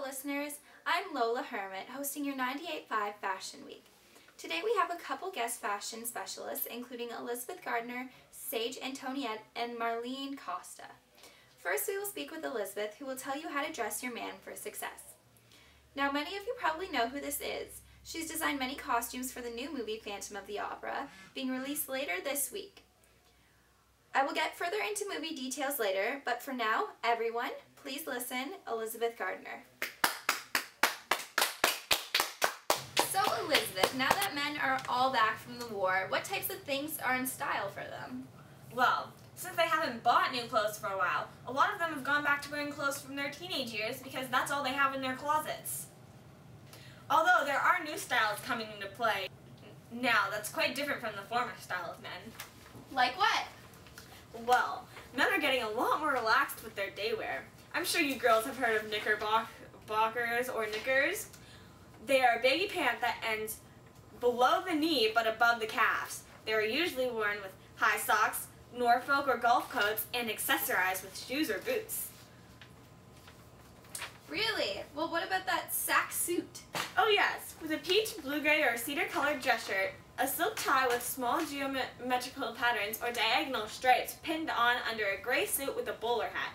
listeners. I'm Lola Hermit, hosting your 98.5 Fashion Week. Today we have a couple guest fashion specialists, including Elizabeth Gardner, Sage Antoniette, and Marlene Costa. First, we will speak with Elizabeth, who will tell you how to dress your man for success. Now, many of you probably know who this is. She's designed many costumes for the new movie Phantom of the Opera, being released later this week. I will get further into movie details later, but for now, everyone, please listen, Elizabeth Gardner. So Elizabeth, now that men are all back from the war, what types of things are in style for them? Well, since they haven't bought new clothes for a while, a lot of them have gone back to wearing clothes from their teenage years because that's all they have in their closets. Although there are new styles coming into play now that's quite different from the former style of men. Like what? Well, men are getting a lot more relaxed with their day wear. I'm sure you girls have heard of knickerbockers or knickers. They are a baggy pant that ends below the knee but above the calves. They are usually worn with high socks, Norfolk or golf coats, and accessorized with shoes or boots. Really? Well, what about that sack suit? Oh yes, with a peach, blue-gray, or cedar-colored dress shirt, a silk tie with small geometrical patterns or diagonal stripes pinned on under a gray suit with a bowler hat.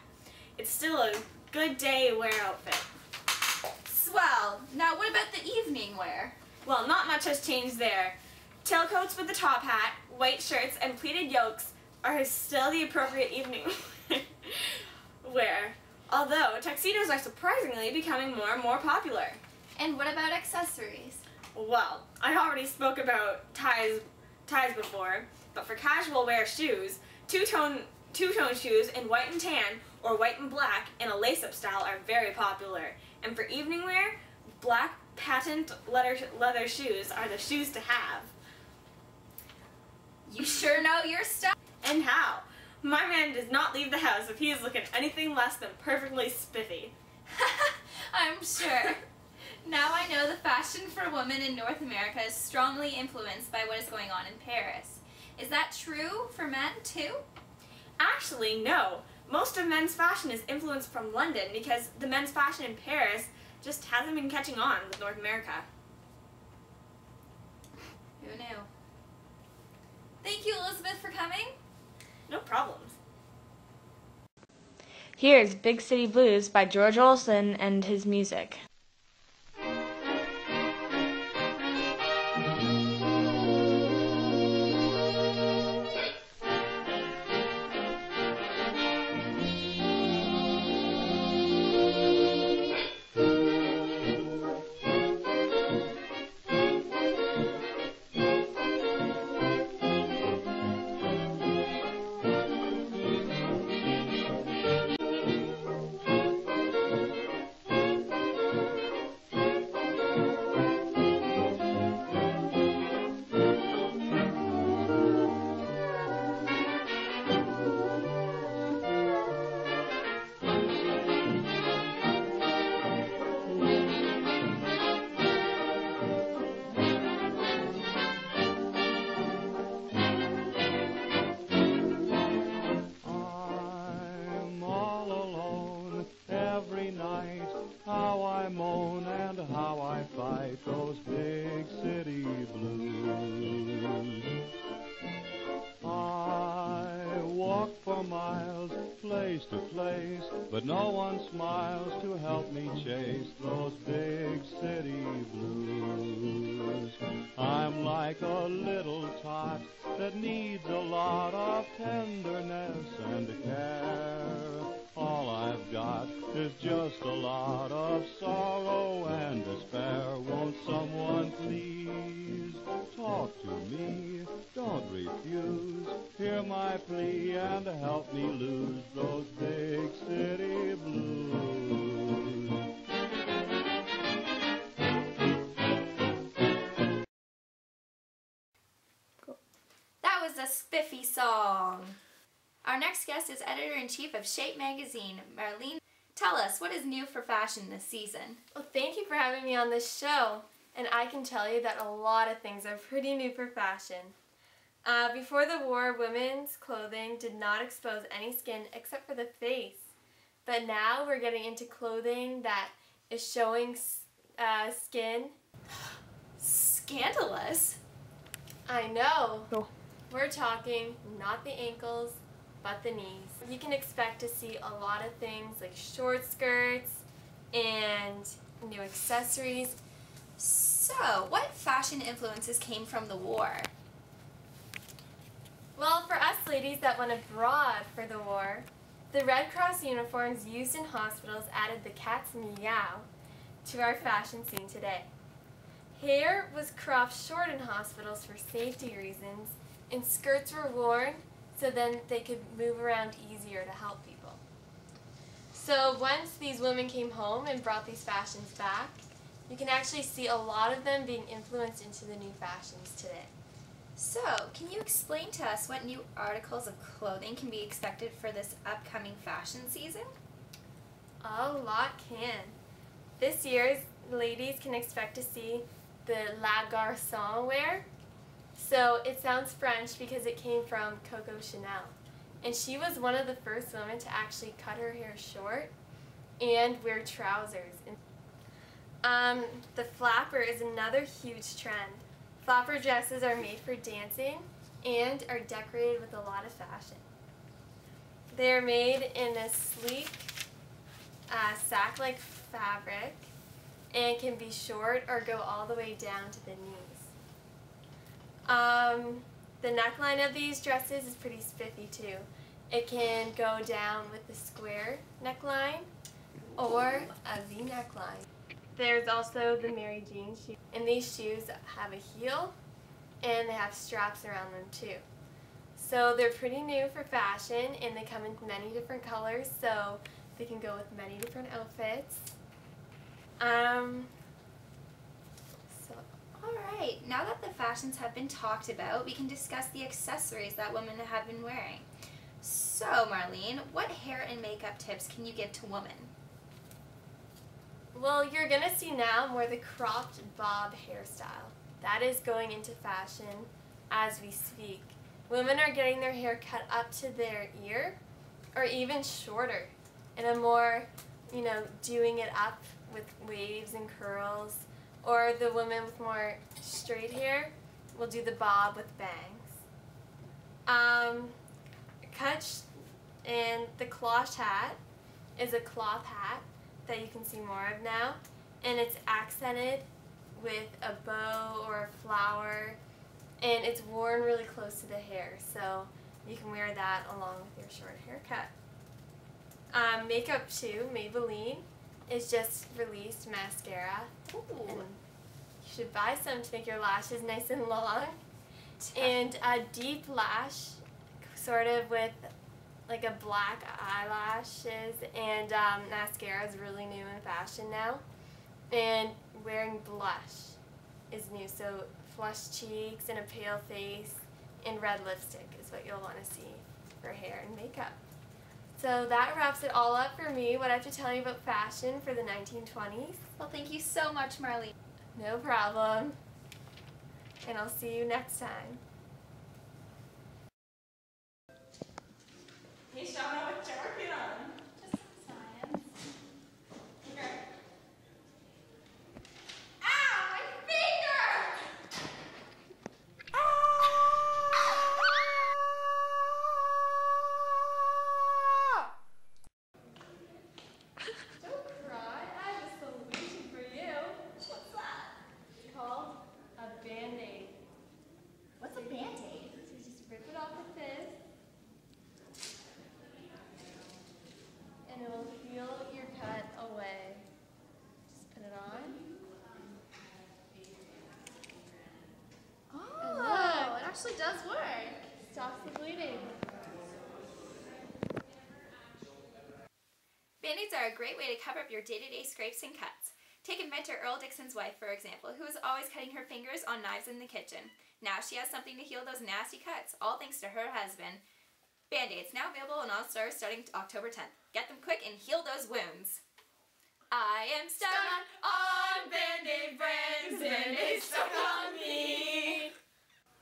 It's still a good day wear outfit. Swell! Now what about the evening wear? Well, not much has changed there. Tailcoats with a top hat, white shirts, and pleated yokes are still the appropriate evening wear, although tuxedos are surprisingly becoming more and more popular. And what about accessories? Well, I already spoke about ties before, but for casual wear shoes, two-tone shoes in white and tan or white and black in a lace-up style are very popular. And for evening wear, black patent leather shoes are the shoes to have. You sure know your stuff. And how? My man does not leave the house if he is looking anything less than perfectly spiffy. I'm sure. Now I know the fashion for women in North America is strongly influenced by what is going on in Paris. Is that true for men too? Actually, no. Most of men's fashion is influenced from London because the men's fashion in Paris just hasn't been catching on with North America. Who knew? Thank you, Elizabeth, for coming. No problems. Here's Big City Blues by George Olsen and his music. How I moan and how I fight those big city blues. I walk for miles, place to place, but no one smiles to help me chase those big city blues. I'm like a little tot that needs a lot of tenderness and care. All I've got is just a lot of sorrow and despair. Won't someone please talk to me? Don't refuse. Hear my plea and help me lose those big city blues. That was a spiffy song. Our next guest is editor-in-chief of Shape Magazine, Marlene. Tell us, what is new for fashion this season? Well, thank you for having me on this show. And I can tell you that a lot of things are pretty new for fashion. Before the war, women's clothing did not expose any skin except for the face. But now we're getting into clothing that is showing skin. Scandalous? I know. Oh. We're talking not the ankles, but the knees. You can expect to see a lot of things like short skirts and new accessories. So, what fashion influences came from the war? Well, for us ladies that went abroad for the war, the Red Cross uniforms used in hospitals added the cat's meow to our fashion scene today. Hair was cropped short in hospitals for safety reasons, and skirts were worn so then they could move around easier to help people. So once these women came home and brought these fashions back, you can actually see a lot of them being influenced into the new fashions today. So, can you explain to us what new articles of clothing can be expected for this upcoming fashion season? A lot can. This year's ladies can expect to see the La Garçon wear. So it sounds French because it came from Coco Chanel. And she was one of the first women to actually cut her hair short and wear trousers. The flapper is another huge trend. Flapper dresses are made for dancing and are decorated with a lot of fashion. They are made in a sleek sack-like fabric and can be short or go all the way down to the knees. The neckline of these dresses is pretty spiffy too. It can go down with the square neckline or a V neckline. There's also the Mary Jane shoes, and these shoes have a heel and they have straps around them too. So they're pretty new for fashion and they come in many different colors, so they can go with many different outfits. Alright, now that the fashions have been talked about, we can discuss the accessories that women have been wearing. So, Marlene, what hair and makeup tips can you give to women? Well, you're going to see now more the cropped bob hairstyle. That is going into fashion as we speak. Women are getting their hair cut up to their ear or even shorter in a more, doing it up with waves and curls. Or the women with more straight hair will do the bob with bangs. And the cloche hat is a cloth hat that you can see more of now, and it's accented with a bow or a flower, and it's worn really close to the hair, so you can wear that along with your short haircut. Makeup too, Maybelline is just released mascara. Ooh. And you should buy some to make your lashes nice and long. And a deep lash, sort of with like a black eyelashes, and mascara is really new in fashion now. And wearing blush is new, so flush cheeks and a pale face and red lipstick is what you'll want to see for hair and makeup. So that wraps it all up for me, what I have to tell you about fashion for the 1920s. Well, thank you so much, Marlene. No problem. And I'll see you next time. Hey, Shauna, what you working on? Just some science. Okay. Ow, my finger! Don't cry. I have a solution for you. What's that? It's called a Band-Aid. What's a Band-Aid? So you just rip it off with this, and it will heal your cut away. Just put it on. Oh, it actually does work. Stops the bleeding. Band-Aids are a great way to cover up your day-to-day scrapes and cuts. Take inventor Earl Dixon's wife, for example, who was always cutting her fingers on knives in the kitchen. Now she has something to heal those nasty cuts, all thanks to her husband. Band-Aids, now available in all stores starting October 10th. Get them quick and heal those wounds. I am stuck on Band-Aid friends, Band-Aid stuck on me.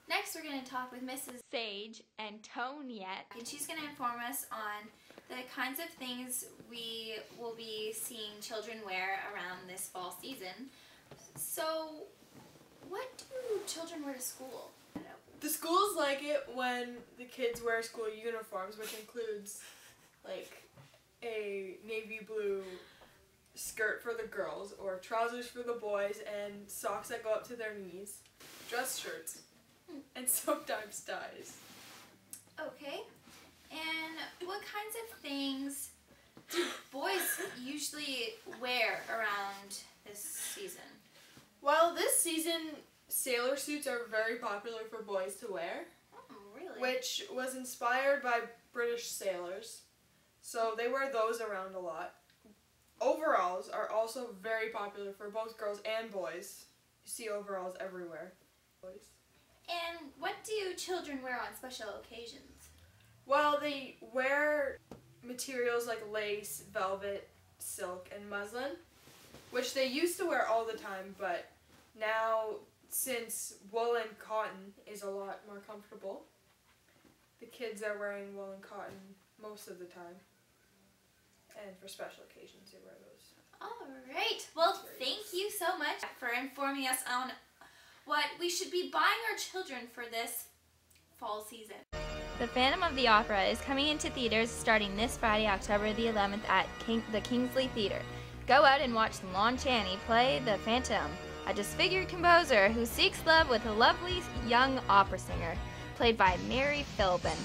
Next next we're going to talk with Mrs. Sage Antoniette. and she's going to inform us on the kinds of things we will be seeing children wear around this fall season. So, what do children wear to school? The schools like it when the kids wear school uniforms, which includes like a navy blue skirt for the girls or trousers for the boys and socks that go up to their knees, dress shirts, and sometimes ties. Okay. And what kinds of things do boys usually wear around this season? Well, this season, sailor suits are very popular for boys to wear, Oh, really? which was inspired by British sailors. So they wear those around a lot. Overalls are also very popular for both girls and boys. You see overalls everywhere. Boys. And what do children wear on special occasions? Well, they wear materials like lace, velvet, silk, and muslin, which they used to wear all the time, but now, since wool and cotton is a lot more comfortable, the kids are wearing wool and cotton most of the time. And for special occasions, they wear those. All right. Well, thank you so much for informing us on what we should be buying our children for this fall season. The Phantom of the Opera is coming into theaters starting this Friday, October the 11th at the Kingsley Theater. Go out and watch Lon Chaney play the Phantom, a disfigured composer who seeks love with a lovely young opera singer, played by Mary Philbin.